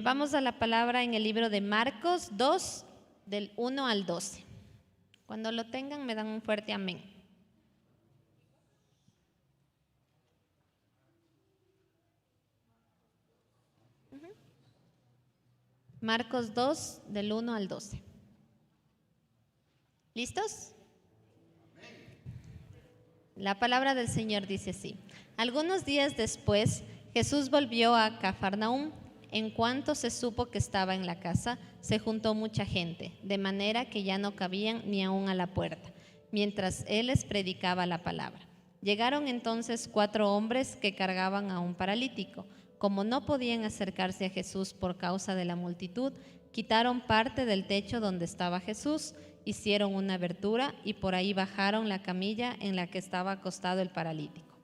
Vamos a la palabra en el libro de Marcos 2, del 1 al 12. Cuando lo tengan, me dan un fuerte amén. Marcos 2, del 1 al 12. ¿Listos? La palabra del Señor dice así: Algunos días después, Jesús volvió a Cafarnaúm. En cuanto se supo que estaba en la casa, se juntó mucha gente, de manera que ya no cabían ni aún a la puerta, mientras él les predicaba la palabra. Llegaron entonces 4 hombres que cargaban a un paralítico. Como no podían acercarse a Jesús por causa de la multitud, quitaron parte del techo donde estaba Jesús, hicieron una abertura y por ahí bajaron la camilla en la que estaba acostado el paralítico.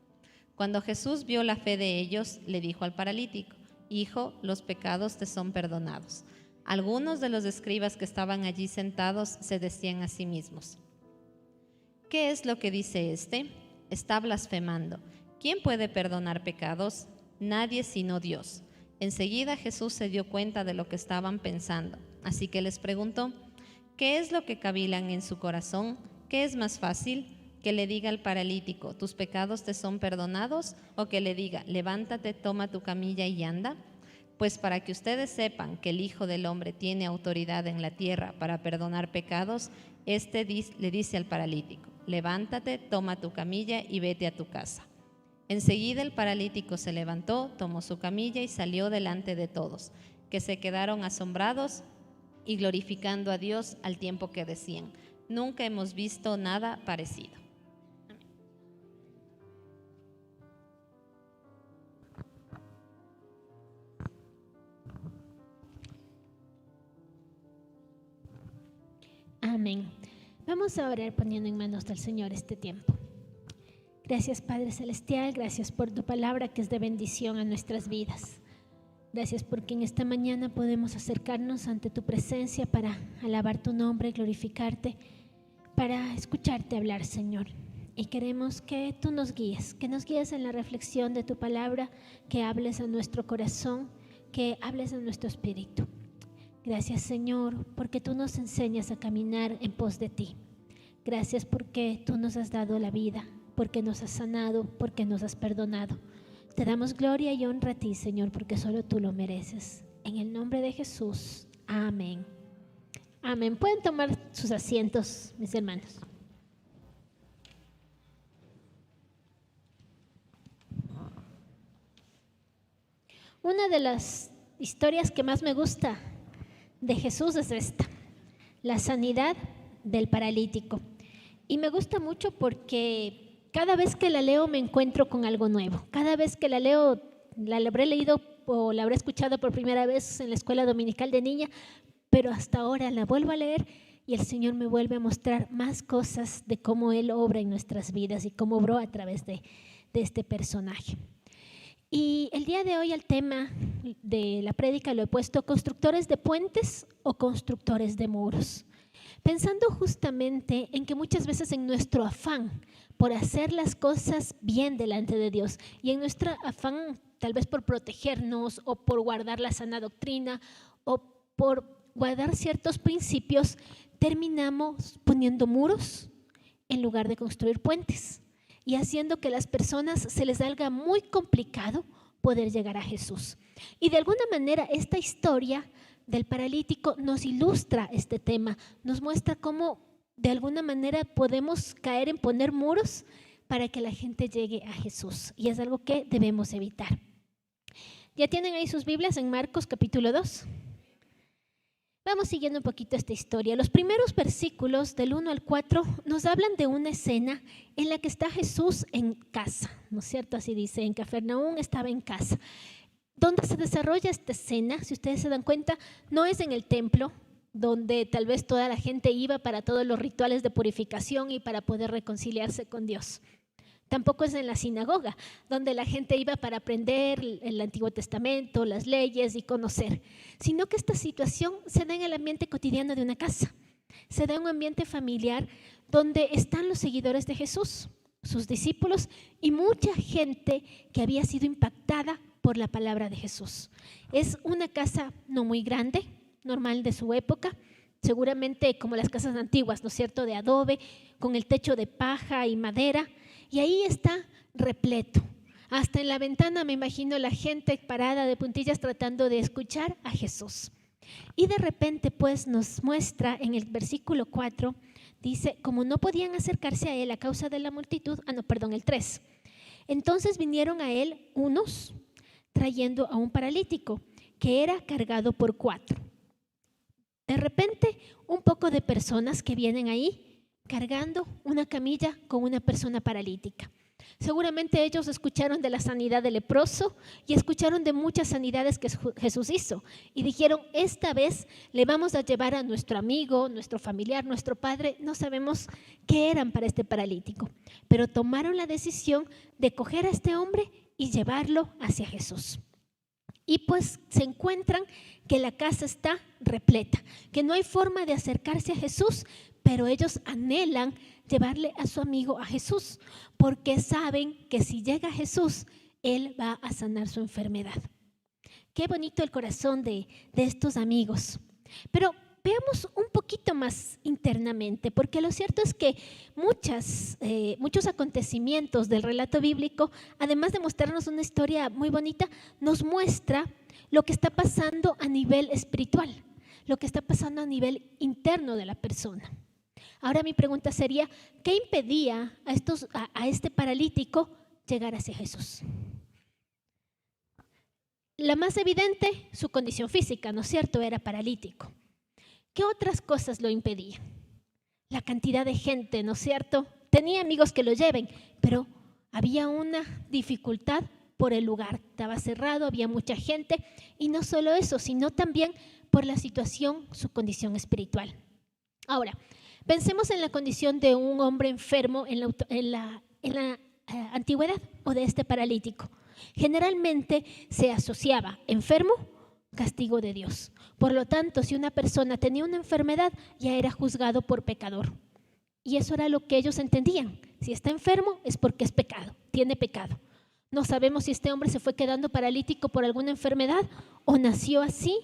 Cuando Jesús vio la fe de ellos, le dijo al paralítico: Hijo, los pecados te son perdonados. Algunos de los escribas que estaban allí sentados se decían a sí mismos: ¿qué es lo que dice este? Está blasfemando. ¿Quién puede perdonar pecados? Nadie sino Dios. Enseguida Jesús se dio cuenta de lo que estaban pensando, así que les preguntó: ¿qué es lo que cavilan en su corazón? ¿Qué es más fácil? ¿Que le diga al paralítico, tus pecados te son perdonados? ¿O que le diga, levántate, toma tu camilla y anda? Pues para que ustedes sepan que el Hijo del Hombre tiene autoridad en la tierra para perdonar pecados, le dice al paralítico, levántate, toma tu camilla y vete a tu casa. Enseguida el paralítico se levantó, tomó su camilla y salió delante de todos, que se quedaron asombrados y glorificando a Dios al tiempo que decían, nunca hemos visto nada parecido. Amén. Vamos a orar poniendo en manos del Señor este tiempo. Gracias, Padre Celestial, gracias por tu palabra que es de bendición a nuestras vidas. Gracias porque en esta mañana podemos acercarnos ante tu presencia para alabar tu nombre, glorificarte, para escucharte hablar, Señor. Y queremos que tú nos guíes en la reflexión de tu palabra, que hables a nuestro corazón, que hables a nuestro espíritu. Gracias, Señor, porque tú nos enseñas a caminar en pos de ti. Gracias porque tú nos has dado la vida, porque nos has sanado, porque nos has perdonado. Te damos gloria y honra a ti, Señor, porque solo tú lo mereces. En el nombre de Jesús. Amén. Amén. Pueden tomar sus asientos, mis hermanos. Una de las historias que más me gusta de Jesús es esta, la sanidad del paralítico. Y me gusta mucho porque cada vez que la leo me encuentro con algo nuevo. Cada vez que la leo, la habré leído o la habré escuchado por primera vez en la escuela dominical de niña, pero hasta ahora la vuelvo a leer y el Señor me vuelve a mostrar más cosas de cómo Él obra en nuestras vidas y cómo obró a través de este personaje. Y el día de hoy al tema de la prédica lo he puesto constructores de puentes o constructores de muros, pensando justamente en que muchas veces en nuestro afán por hacer las cosas bien delante de Dios y en nuestro afán tal vez por protegernos o por guardar la sana doctrina o por guardar ciertos principios, terminamos poniendo muros en lugar de construir puentes y haciendo que a las personas se les haga muy complicado poder llegar a Jesús. Y de alguna manera esta historia del paralítico nos ilustra este tema, nos muestra cómo de alguna manera podemos caer en poner muros para que la gente llegue a Jesús. Y es algo que debemos evitar. ¿Ya tienen ahí sus Biblias en Marcos capítulo 2? Vamos siguiendo un poquito esta historia. Los primeros versículos del 1 al 4 nos hablan de una escena en la que está Jesús en casa, ¿no es cierto? Así dice, en Cafarnaúm estaba en casa. Donde se desarrolla esta escena, si ustedes se dan cuenta, no es en el templo, donde tal vez toda la gente iba para todos los rituales de purificación y para poder reconciliarse con Dios. Tampoco es en la sinagoga, donde la gente iba para aprender el Antiguo Testamento, las leyes y conocer, sino que esta situación se da en el ambiente cotidiano de una casa. Se da en un ambiente familiar donde están los seguidores de Jesús, sus discípulos y mucha gente que había sido impactada por la palabra de Jesús. Es una casa no muy grande, normal de su época, seguramente como las casas antiguas, ¿no es cierto?, de adobe, con el techo de paja y madera, y ahí está repleto. Hasta en la ventana me imagino la gente parada de puntillas tratando de escuchar a Jesús. Y de repente pues nos muestra en el versículo 4, dice, como no podían acercarse a él a causa de la multitud, el 3. Entonces vinieron a él unos trayendo a un paralítico que era cargado por 4. De repente un poco de personas que vienen ahí cargando una camilla con una persona paralítica. Seguramente ellos escucharon de la sanidad del leproso y escucharon de muchas sanidades que Jesús hizo y dijeron, esta vez le vamos a llevar a nuestro amigo, nuestro familiar, nuestro padre, no sabemos qué eran para este paralítico, pero tomaron la decisión de coger a este hombre y llevarlo hacia Jesús. Y pues se encuentran que la casa está repleta, que no hay forma de acercarse a Jesús, pero ellos anhelan llevarle a su amigo a Jesús, porque saben que si llega a Jesús, Él va a sanar su enfermedad. Qué bonito el corazón de estos amigos. Pero veamos un poquito más internamente, porque lo cierto es que muchos acontecimientos del relato bíblico, además de mostrarnos una historia muy bonita, nos muestra lo que está pasando a nivel espiritual, lo que está pasando a nivel interno de la persona. Ahora mi pregunta sería, ¿qué impedía a este paralítico llegar hacia Jesús? La más evidente, su condición física, ¿no es cierto? Era paralítico. ¿Qué otras cosas lo impedían? La cantidad de gente, ¿no es cierto? Tenía amigos que lo lleven, pero había una dificultad por el lugar. Estaba cerrado, había mucha gente, y no solo eso, sino también por la situación, su condición espiritual. Ahora, pensemos en la condición de un hombre enfermo en la antigüedad o de este paralítico. Generalmente se asociaba enfermo, castigo de Dios. Por lo tanto, si una persona tenía una enfermedad, ya era juzgado por pecador. Y eso era lo que ellos entendían. Si está enfermo es porque es pecado, tiene pecado. No sabemos si este hombre se fue quedando paralítico por alguna enfermedad o nació así,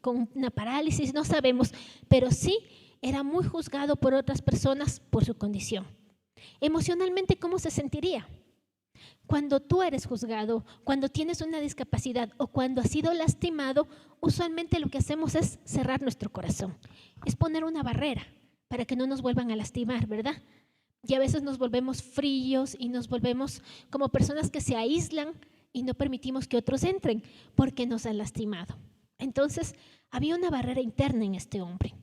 con una parálisis, no sabemos, pero sí era muy juzgado por otras personas por su condición. Emocionalmente, ¿cómo se sentiría? Cuando tú eres juzgado, cuando tienes una discapacidad o cuando has sido lastimado, usualmente lo que hacemos es cerrar nuestro corazón, es poner una barrera para que no nos vuelvan a lastimar, ¿verdad? Y a veces nos volvemos fríos y nos volvemos como personas que se aíslan y no permitimos que otros entren porque nos han lastimado. Entonces, había una barrera interna en este hombre.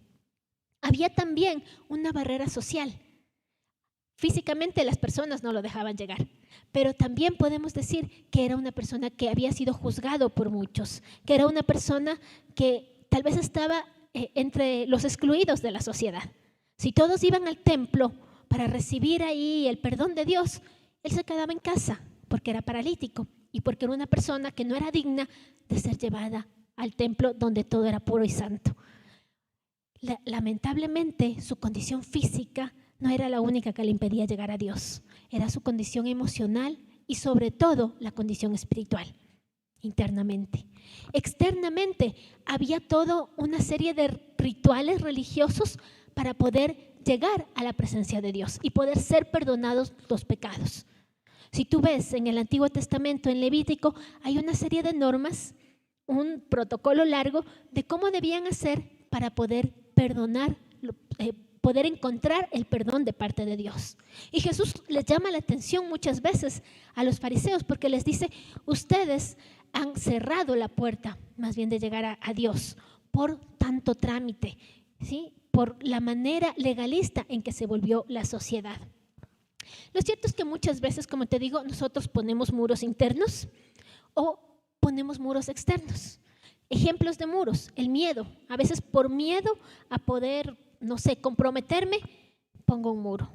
Había también una barrera social. Físicamente las personas no lo dejaban llegar, pero también podemos decir que era una persona que había sido juzgado por muchos, que era una persona que tal vez estaba entre los excluidos de la sociedad. Si todos iban al templo para recibir ahí el perdón de Dios, él se quedaba en casa porque era paralítico y porque era una persona que no era digna de ser llevada al templo donde todo era puro y santo. Lamentablemente, su condición física no era la única que le impedía llegar a Dios. Era su condición emocional y sobre todo la condición espiritual, internamente. Externamente, había toda una serie de rituales religiosos para poder llegar a la presencia de Dios y poder ser perdonados los pecados. Si tú ves en el Antiguo Testamento, en Levítico, hay una serie de normas, un protocolo largo de cómo debían hacer para poder perdonar, poder encontrar el perdón de parte de Dios. Y Jesús les llama la atención muchas veces a los fariseos porque les dice, ustedes han cerrado la puerta más bien de llegar a Dios por tanto trámite, ¿sí? Por la manera legalista en que se volvió la sociedad. Lo cierto es que muchas veces, como te digo, nosotros ponemos muros internos o ponemos muros externos. Ejemplos de muros, el miedo. A veces por miedo a poder, no sé, comprometerme, pongo un muro.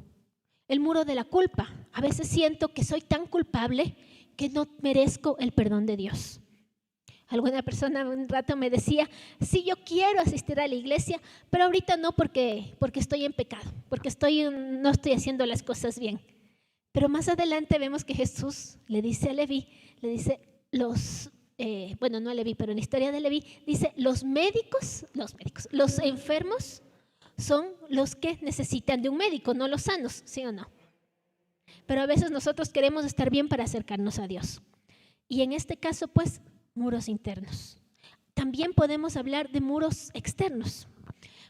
El muro de la culpa. A veces siento que soy tan culpable que no merezco el perdón de Dios. Alguna persona un rato me decía, sí, yo quiero asistir a la iglesia, pero ahorita no porque estoy en pecado, porque no estoy haciendo las cosas bien. Pero más adelante vemos que Jesús le dice a Leví, le dice, los bueno, no a Leví, pero en la historia de Leví, dice, los enfermos son los que necesitan de un médico, no los sanos, ¿sí o no? Pero a veces nosotros queremos estar bien para acercarnos a Dios. Y en este caso, pues, muros internos. También podemos hablar de muros externos.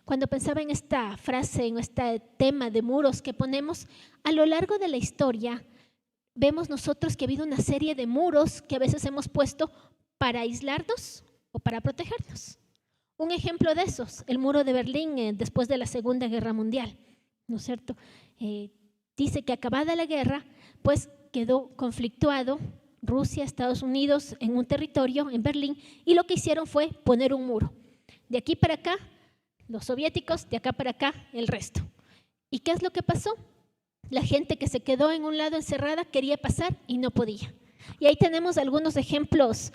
Cuando pensaba en esta frase, en este tema de muros que ponemos, a lo largo de la historia, vemos nosotros que ha habido una serie de muros que a veces hemos puesto para aislarnos o para protegernos. Un ejemplo de esos, el muro de Berlín después de la Segunda Guerra Mundial, ¿no es cierto? Dice que acabada la guerra, pues quedó conflictuado Rusia, Estados Unidos en un territorio, en Berlín, y lo que hicieron fue poner un muro. De aquí para acá, los soviéticos, de acá para acá, el resto. ¿Y qué es lo que pasó? La gente que se quedó en un lado encerrada quería pasar y no podía. Y ahí tenemos algunos ejemplos.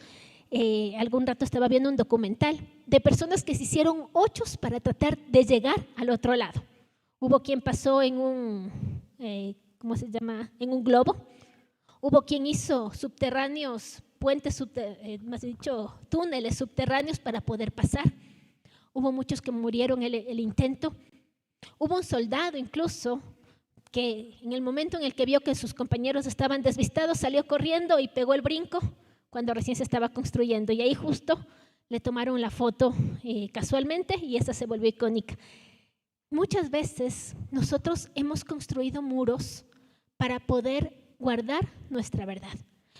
Algún rato estaba viendo un documental de personas que se hicieron hoyos para tratar de llegar al otro lado. Hubo quien pasó en un, ¿cómo se llama? En un globo. Hubo quien hizo subterráneos, puentes, más dicho, túneles subterráneos para poder pasar. Hubo muchos que murieron en el intento. Hubo un soldado incluso que en el momento en el que vio que sus compañeros estaban desvistados, salió corriendo y pegó el brinco cuando recién se estaba construyendo. Y ahí justo le tomaron la foto casualmente y esa se volvió icónica. Muchas veces nosotros hemos construido muros para poder guardar nuestra verdad,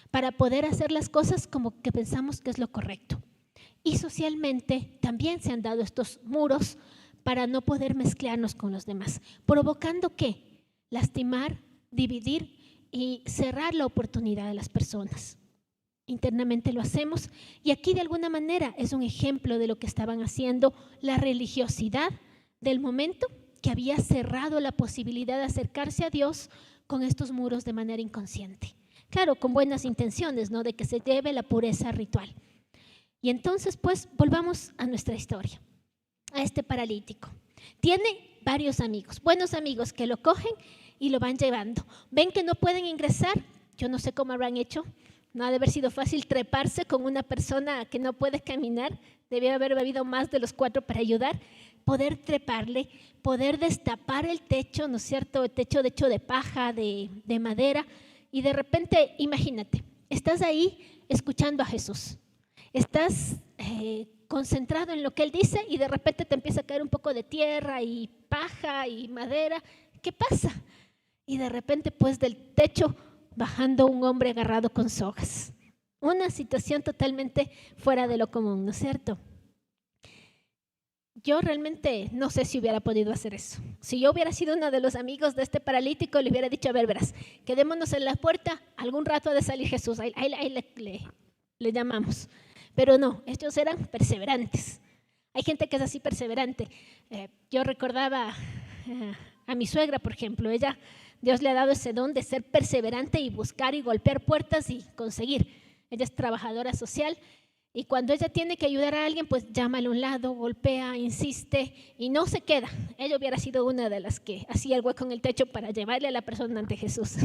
para poder hacer las cosas como que pensamos que es lo correcto. Y socialmente también se han dado estos muros para no poder mezclarnos con los demás, provocando ¿qué? Lastimar, dividir y cerrar la oportunidad de las personas. Internamente lo hacemos y aquí de alguna manera es un ejemplo de lo que estaban haciendo la religiosidad del momento, que había cerrado la posibilidad de acercarse a Dios con estos muros de manera inconsciente. Claro, con buenas intenciones, ¿no? De que se lleve la pureza ritual. Y entonces, pues, volvamos a nuestra historia, a este paralítico. Tiene varios amigos, buenos amigos que lo cogen y lo van llevando. Ven que no pueden ingresar, yo no sé cómo habrán hecho, no ha de haber sido fácil treparse con una persona que no puede caminar, debió haber bebido más de los 4 para ayudar, poder treparle, poder destapar el techo, ¿no es cierto? El techo de hecho de paja, de madera, y de repente, imagínate, estás ahí escuchando a Jesús, estás concentrado en lo que Él dice y de repente te empieza a caer un poco de tierra y paja y madera. ¿Qué pasa? Y de repente, pues del techo bajando un hombre agarrado con sogas. Una situación totalmente fuera de lo común, ¿no es cierto? Yo realmente no sé si hubiera podido hacer eso. Si yo hubiera sido uno de los amigos de este paralítico, le hubiera dicho, a ver, verás, quedémonos en la puerta, algún rato ha de salir Jesús, ahí le llamamos. Pero no, ellos eran perseverantes. Hay gente que es así perseverante. Yo recordaba a mi suegra, por ejemplo, Dios le ha dado ese don de ser perseverante y buscar y golpear puertas y conseguir. Ella es trabajadora social y cuando ella tiene que ayudar a alguien, pues llama a un lado, golpea, insiste y no se queda. Ella hubiera sido una de las que hacía el hueco en el techo para llevarle a la persona ante Jesús.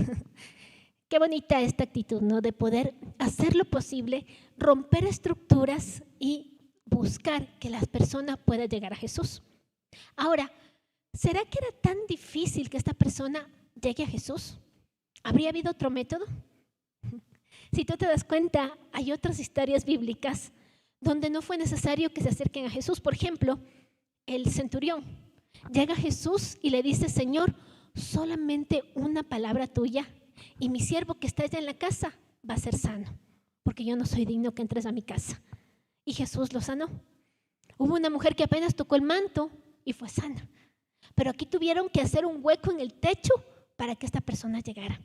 Qué bonita esta actitud, ¿no? De poder hacer lo posible, romper estructuras y buscar que la persona pueda llegar a Jesús. Ahora, ¿será que era tan difícil que esta persona llegue a Jesús? ¿Habría habido otro método? Si tú te das cuenta, hay otras historias bíblicas donde no fue necesario que se acerquen a Jesús. Por ejemplo, el centurión llega a Jesús y le dice, Señor, solamente una palabra tuya y mi siervo que está allá en la casa va a ser sano, porque yo no soy digno que entres a mi casa. Y Jesús lo sanó. Hubo una mujer que apenas tocó el manto y fue sana. Pero aquí tuvieron que hacer un hueco en el techo para que esta persona llegara.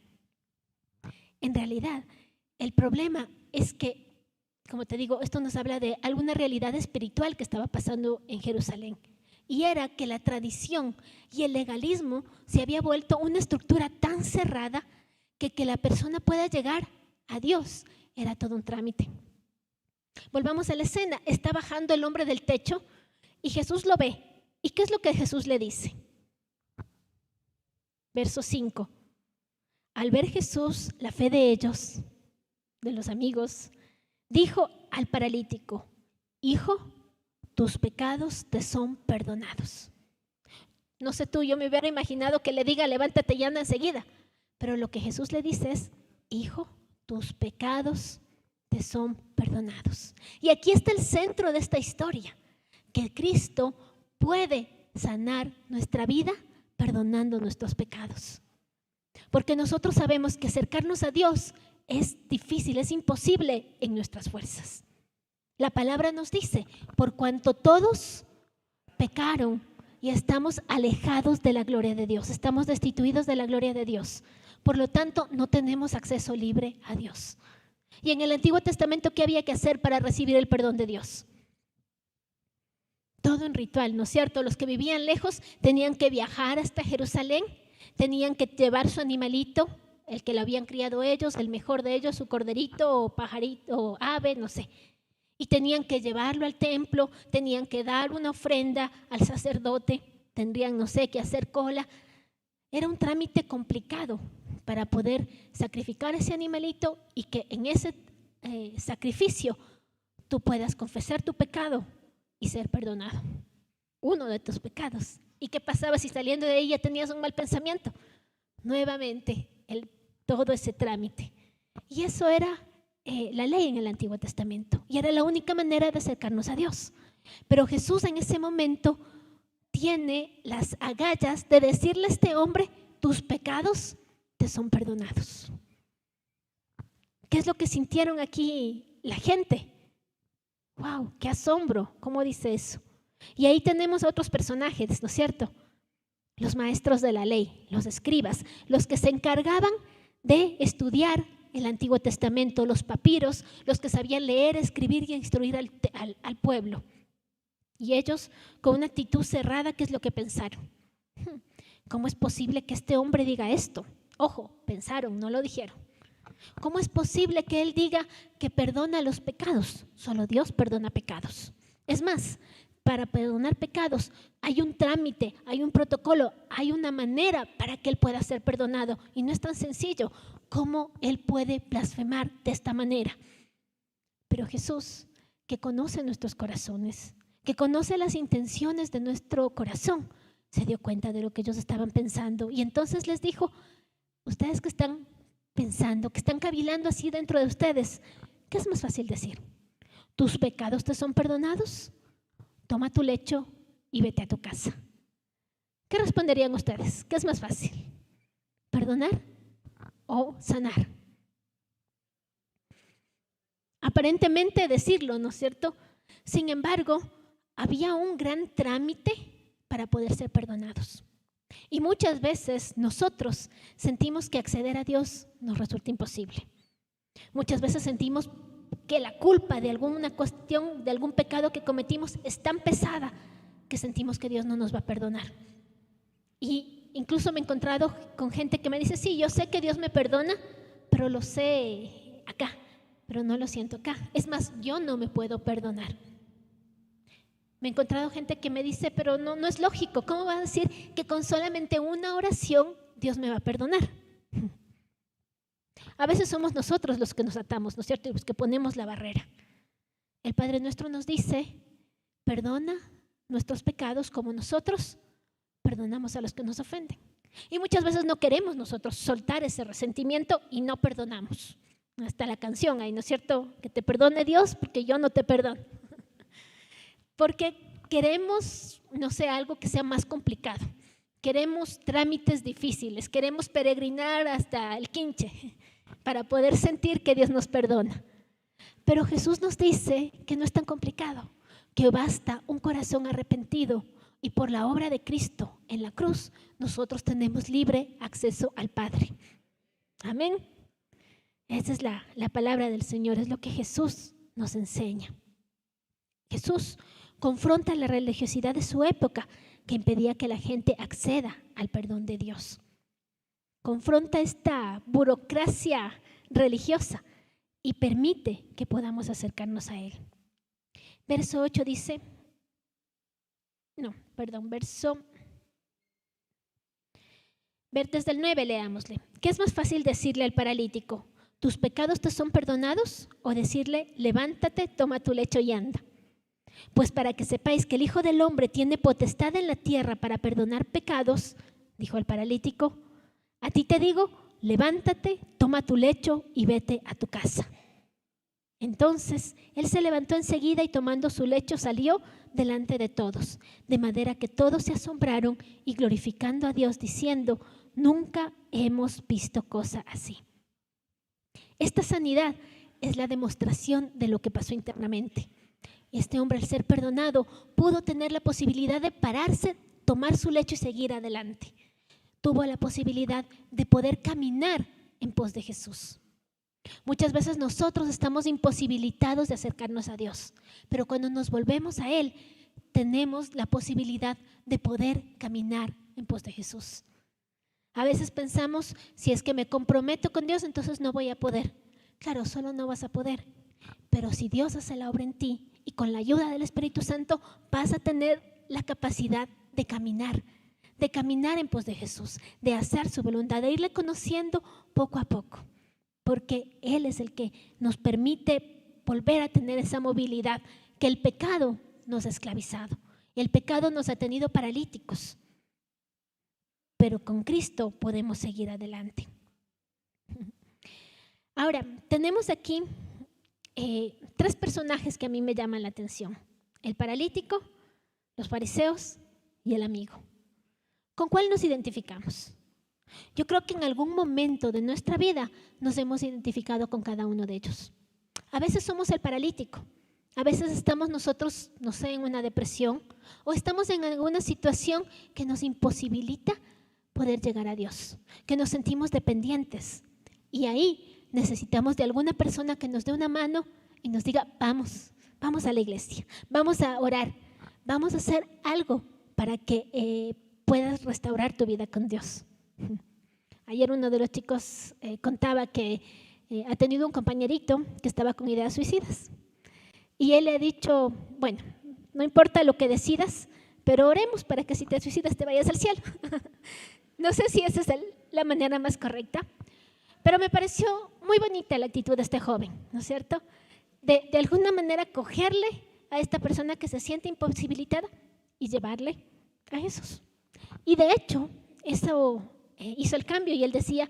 En realidad, el problema es que, como te digo, esto nos habla de alguna realidad espiritual que estaba pasando en Jerusalén. Y era que la tradición y el legalismo se había vuelto una estructura tan cerrada que la persona pueda llegar a Dios era todo un trámite. Volvamos a la escena. Está bajando el hombre del techo y Jesús lo ve. ¿Y qué es lo que Jesús le dice? Verso 5. Al ver Jesús la fe de ellos, de los amigos, dijo al paralítico: hijo, tus pecados te son perdonados. No sé tú, yo me hubiera imaginado que le diga: levántate y anda enseguida. Pero lo que Jesús le dice es: hijo, tus pecados te son perdonados. Y aquí está el centro de esta historia, que Cristo puede sanar nuestra vida perdonando nuestros pecados. Porque nosotros sabemos que acercarnos a Dios es difícil, es imposible en nuestras fuerzas. La palabra nos dice: por cuanto todos pecaron y estamos alejados de la gloria de Dios, estamos destituidos de la gloria de Dios. Por lo tanto, no tenemos acceso libre a Dios. Y en el Antiguo Testamento, ¿qué había que hacer para recibir el perdón de Dios? Todo en ritual, ¿no es cierto? Los que vivían lejos tenían que viajar hasta Jerusalén, tenían que llevar su animalito, el que lo habían criado ellos, el mejor de ellos, su corderito o pajarito o ave, no sé. Y tenían que llevarlo al templo, tenían que dar una ofrenda al sacerdote, tendrían, no sé, que hacer cola. Era un trámite complicado para poder sacrificar ese animalito y que en ese sacrificio tú puedas confesar tu pecado y ser perdonado. Uno de tus pecados. ¿Y qué pasaba si saliendo de ella tenías un mal pensamiento? Nuevamente, todo ese trámite. Y eso era la ley en el Antiguo Testamento. Y era la única manera de acercarnos a Dios. Pero Jesús en ese momento tiene las agallas de decirle a este hombre: tus pecados te son perdonados. ¿Qué es lo que sintieron aquí la gente? ¡Wow! ¡Qué asombro! ¿Cómo dice eso? Y ahí tenemos a otros personajes, ¿no es cierto? Los maestros de la ley, los escribas, los que se encargaban de estudiar el Antiguo Testamento, los papiros, los que sabían leer, escribir y instruir al pueblo. Y ellos, con una actitud cerrada, ¿qué es lo que pensaron? ¿Cómo es posible que este hombre diga esto? Ojo, pensaron, no lo dijeron. ¿Cómo es posible que él diga que perdona los pecados? Solo Dios perdona pecados. Es más, para perdonar pecados hay un trámite, hay un protocolo, hay una manera para que él pueda ser perdonado. Y no es tan sencillo. ¿Cómo él puede blasfemar de esta manera? Pero Jesús, que conoce nuestros corazones, que conoce las intenciones de nuestro corazón, se dio cuenta de lo que ellos estaban pensando. Y entonces les dijo: ustedes que están pensando, que están cavilando así dentro de ustedes, ¿qué es más fácil decir? ¿Tus pecados te son perdonados? Toma tu lecho y vete a tu casa. ¿Qué responderían ustedes? ¿Qué es más fácil? ¿Perdonar o sanar? Aparentemente decirlo, ¿no es cierto? Sin embargo, había un gran trámite para poder ser perdonados. Y muchas veces nosotros sentimos que acceder a Dios nos resulta imposible. Muchas veces sentimos que la culpa de alguna cuestión, de algún pecado que cometimos es tan pesada que sentimos que Dios no nos va a perdonar. Y incluso me he encontrado con gente que me dice: sí, yo sé que Dios me perdona, pero lo sé acá, pero no lo siento acá. Es más, yo no me puedo perdonar. Me he encontrado gente que me dice: pero no es lógico, ¿cómo va a decir que con solamente una oración Dios me va a perdonar? A veces somos nosotros los que nos atamos, ¿no es cierto? Y los que ponemos la barrera. El Padre Nuestro nos dice: perdona nuestros pecados como nosotros perdonamos a los que nos ofenden. Y muchas veces no queremos nosotros soltar ese resentimiento y no perdonamos. Hasta la canción ahí, ¿no es cierto? Que te perdone Dios porque yo no te perdono. Porque queremos, no sé, algo que sea más complicado. Queremos trámites difíciles, queremos peregrinar hasta el Quinche para poder sentir que Dios nos perdona. Pero Jesús nos dice que no es tan complicado, que basta un corazón arrepentido y por la obra de Cristo en la cruz nosotros tenemos libre acceso al Padre. Amén. Esa es la palabra del Señor, es lo que Jesús nos enseña. Jesús confronta la religiosidad de su época que impedía que la gente acceda al perdón de Dios. Confronta esta burocracia religiosa y permite que podamos acercarnos a Él. Verso 8 dice, desde el 9 leámosle. ¿Qué es más fácil decirle al paralítico? ¿tus pecados te son perdonados? O decirle, levántate, toma tu lecho y anda. Pues para que sepáis que el Hijo del Hombre tiene potestad en la tierra para perdonar pecados, dijo el paralítico, a ti te digo, levántate, toma tu lecho y vete a tu casa. Entonces él se levantó enseguida y tomando su lecho salió delante de todos, de manera que todos se asombraron y glorificando a Dios diciendo, nunca hemos visto cosa así. Esta sanidad es la demostración de lo que pasó internamente. Este hombre, al ser perdonado, pudo tener la posibilidad de pararse, tomar su lecho y seguir adelante. Tuvo la posibilidad de poder caminar en pos de Jesús. Muchas veces nosotros estamos imposibilitados de acercarnos a Dios, pero cuando nos volvemos a Él, tenemos la posibilidad de poder caminar en pos de Jesús. A veces pensamos, si es que me comprometo con Dios, entonces no voy a poder. Claro, solo no vas a poder. Pero si Dios hace la obra en ti y con la ayuda del Espíritu Santo vas a tener la capacidad de caminar en pos de Jesús, de hacer su voluntad, de irle conociendo poco a poco, porque Él es el que nos permite volver a tener esa movilidad que el pecado nos ha esclavizado. El pecado nos ha tenido paralíticos, pero con Cristo podemos seguir adelante. Ahora, tenemos aquí 3 personajes que a mí me llaman la atención: el paralítico, los fariseos y el amigo. ¿Con cuál nos identificamos? Yo creo que en algún momento de nuestra vida nos hemos identificado con cada uno de ellos. A veces somos el paralítico, a veces estamos nosotros, no sé, en una depresión o estamos en alguna situación que nos imposibilita poder llegar a Dios, que nos sentimos dependientes y ahí necesitamos de alguna persona que nos dé una mano y nos diga, vamos a la iglesia, vamos a orar, vamos a hacer algo para que puedas restaurar tu vida con Dios. Ayer uno de los chicos contaba que ha tenido un compañerito que estaba con ideas suicidas y él le ha dicho, bueno, no importa lo que decidas, pero oremos para que si te suicidas te vayas al cielo. No sé si esa es la manera más correcta, pero me pareció muy bonita la actitud de este joven, ¿no es cierto? De alguna manera cogerle a esta persona que se siente imposibilitada y llevarle a Jesús. Y de hecho, eso hizo el cambio y él decía,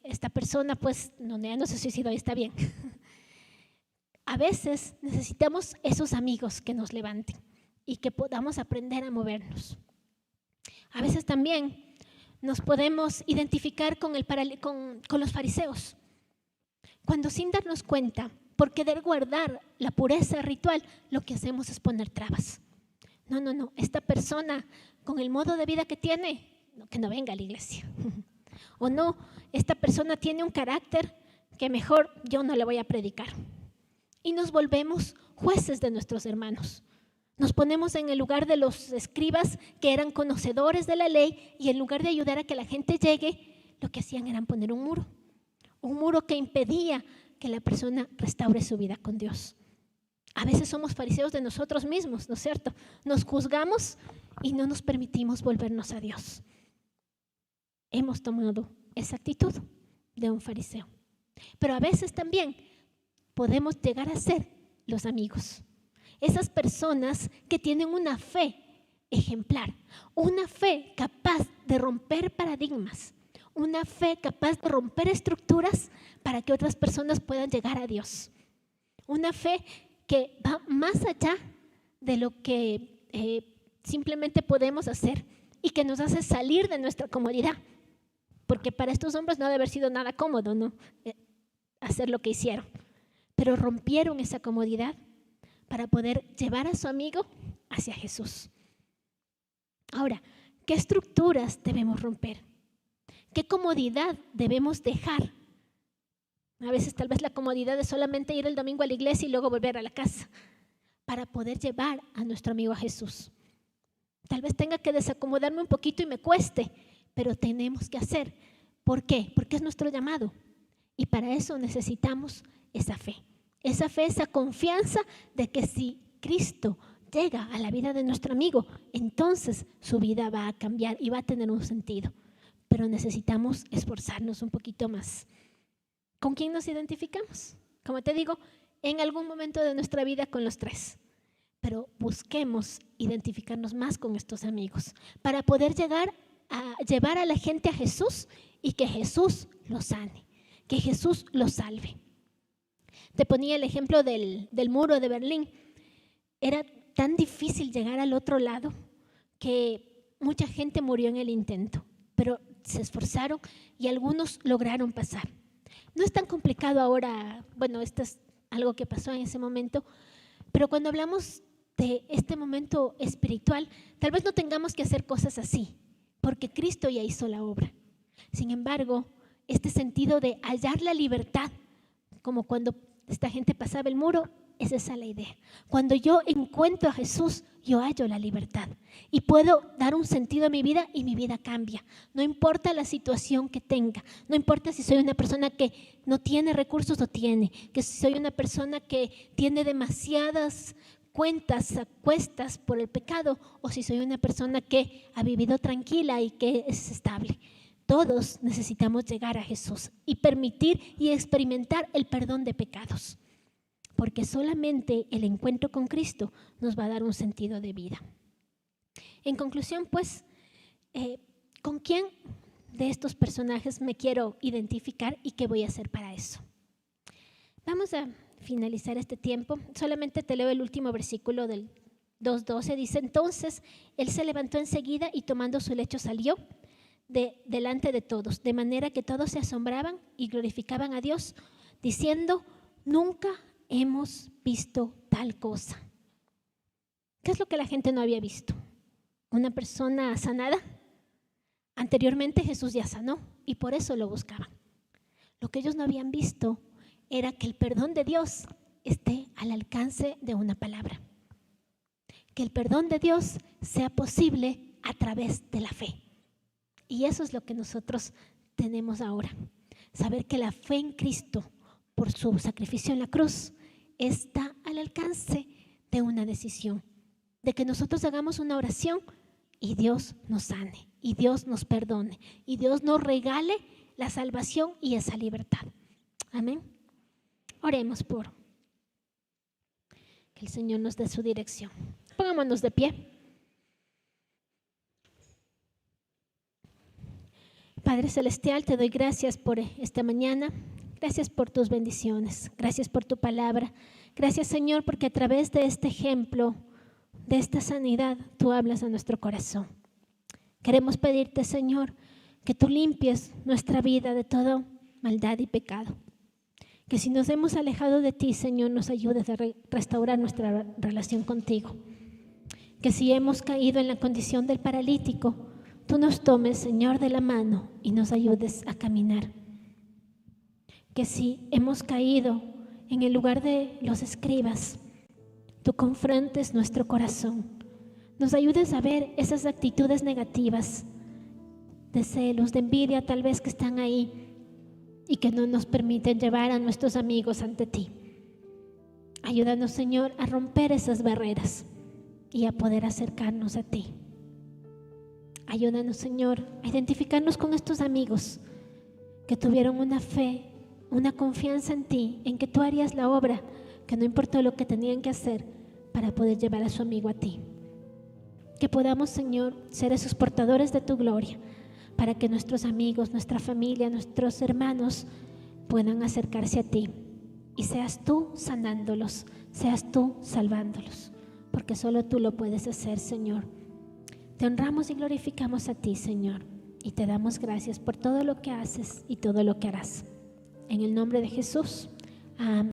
esta persona pues no se suicidó y está bien. A veces necesitamos esos amigos que nos levanten y que podamos aprender a movernos. A veces también nos podemos identificar con los fariseos, cuando sin darnos cuenta, por querer guardar la pureza ritual, lo que hacemos es poner trabas. No, esta persona con el modo de vida que tiene, que no venga a la iglesia. O no, esta persona tiene un carácter que mejor yo no le voy a predicar. Y nos volvemos jueces de nuestros hermanos. Nos ponemos en el lugar de los escribas que eran conocedores de la ley y en lugar de ayudar a que la gente llegue, lo que hacían era poner un muro que impedía que la persona restaure su vida con Dios. A veces somos fariseos de nosotros mismos, ¿no es cierto? Nos juzgamos y no nos permitimos volvernos a Dios. Hemos tomado esa actitud de un fariseo. Pero a veces también podemos llegar a ser los amigos. Esas personas que tienen una fe ejemplar, una fe capaz de romper paradigmas, una fe capaz de romper estructuras para que otras personas puedan llegar a Dios. Una fe que va más allá de lo que simplemente podemos hacer y que nos hace salir de nuestra comodidad. Porque para estos hombres no ha de haber sido nada cómodo, ¿no? Hacer lo que hicieron. Pero rompieron esa comodidad para poder llevar a su amigo hacia Jesús. Ahora, ¿qué estructuras debemos romper? ¿Qué comodidad debemos dejar? A veces tal vez la comodidad de solamente ir el domingo a la iglesia y luego volver a la casa para poder llevar a nuestro amigo a Jesús. Tal vez tenga que desacomodarme un poquito y me cueste, pero tenemos que hacer. ¿Por qué? Porque es nuestro llamado. Y para eso necesitamos esa fe, esa confianza de que si Cristo llega a la vida de nuestro amigo, entonces su vida va a cambiar y va a tener un sentido. Pero necesitamos esforzarnos un poquito más. ¿Con quién nos identificamos? Como te digo, en algún momento de nuestra vida con los tres. Pero busquemos identificarnos más con estos amigos para poder llegar a llevar a la gente a Jesús y que Jesús los sane, que Jesús los salve. Te ponía el ejemplo del muro de Berlín. Era tan difícil llegar al otro lado que mucha gente murió en el intento, pero se esforzaron y algunos lograron pasar. No es tan complicado ahora, bueno, esto es algo que pasó en ese momento, pero cuando hablamos de este momento espiritual, tal vez no tengamos que hacer cosas así, porque Cristo ya hizo la obra. Sin embargo, este sentido de hallar la libertad, como cuando esta gente pasaba el muro, es esa la idea. Cuando yo encuentro a Jesús, yo hallo la libertad y puedo dar un sentido a mi vida y mi vida cambia. No importa la situación que tenga, no importa si soy una persona que no tiene recursos o tiene, que si soy una persona que tiene demasiadas cuentas a cuestas por el pecado o si soy una persona que ha vivido tranquila y que es estable. Todos necesitamos llegar a Jesús y permitir y experimentar el perdón de pecados, porque solamente el encuentro con Cristo nos va a dar un sentido de vida. En conclusión, pues, ¿con quién de estos personajes me quiero identificar y qué voy a hacer para eso? Vamos a finalizar este tiempo. Solamente te leo el último versículo del 2:12. Dice: entonces él se levantó enseguida y tomando su lecho salió delante de todos, de manera que todos se asombraban y glorificaban a Dios, diciendo: nunca hemos visto tal cosa. ¿Qué es lo que la gente no había visto? ¿Una persona sanada? Anteriormente Jesús ya sanó y por eso lo buscaban. Lo que ellos no habían visto era que el perdón de Dios esté al alcance de una palabra. Que el perdón de Dios sea posible a través de la fe. Y eso es lo que nosotros tenemos ahora. Saber que la fe en Cristo, por su sacrificio en la cruz, está al alcance de una decisión. De que nosotros hagamos una oración y Dios nos sane, y Dios nos perdone, y Dios nos regale la salvación y esa libertad. Amén. Oremos por que el Señor nos dé su dirección. Pongámonos de pie. Padre Celestial, te doy gracias por esta mañana. Gracias por tus bendiciones. Gracias por tu palabra. Gracias, Señor, porque a través de este ejemplo, de esta sanidad, tú hablas a nuestro corazón. Queremos pedirte, Señor, que tú limpies nuestra vida de toda maldad y pecado. Que si nos hemos alejado de ti, Señor, nos ayudes a restaurar nuestra relación contigo. Que si hemos caído en la condición del paralítico, tú nos tomes, Señor, de la mano y nos ayudes a caminar. Que si hemos caído en el lugar de los escribas, tú confrontes nuestro corazón. Nos ayudes a ver esas actitudes negativas, de celos, de envidia tal vez que están ahí y que no nos permiten llevar a nuestros amigos ante ti. Ayúdanos, Señor, a romper esas barreras y a poder acercarnos a ti. Ayúdanos, Señor, a identificarnos con estos amigos que tuvieron una fe, una confianza en ti, en que tú harías la obra, que no importó lo que tenían que hacer para poder llevar a su amigo a ti. Que podamos, Señor, ser esos portadores de tu gloria, para que nuestros amigos, nuestra familia, nuestros hermanos puedan acercarse a ti y seas tú sanándolos, seas tú salvándolos, porque solo tú lo puedes hacer, Señor. Te honramos y glorificamos a ti, Señor, y te damos gracias por todo lo que haces y todo lo que harás. En el nombre de Jesús. Amén.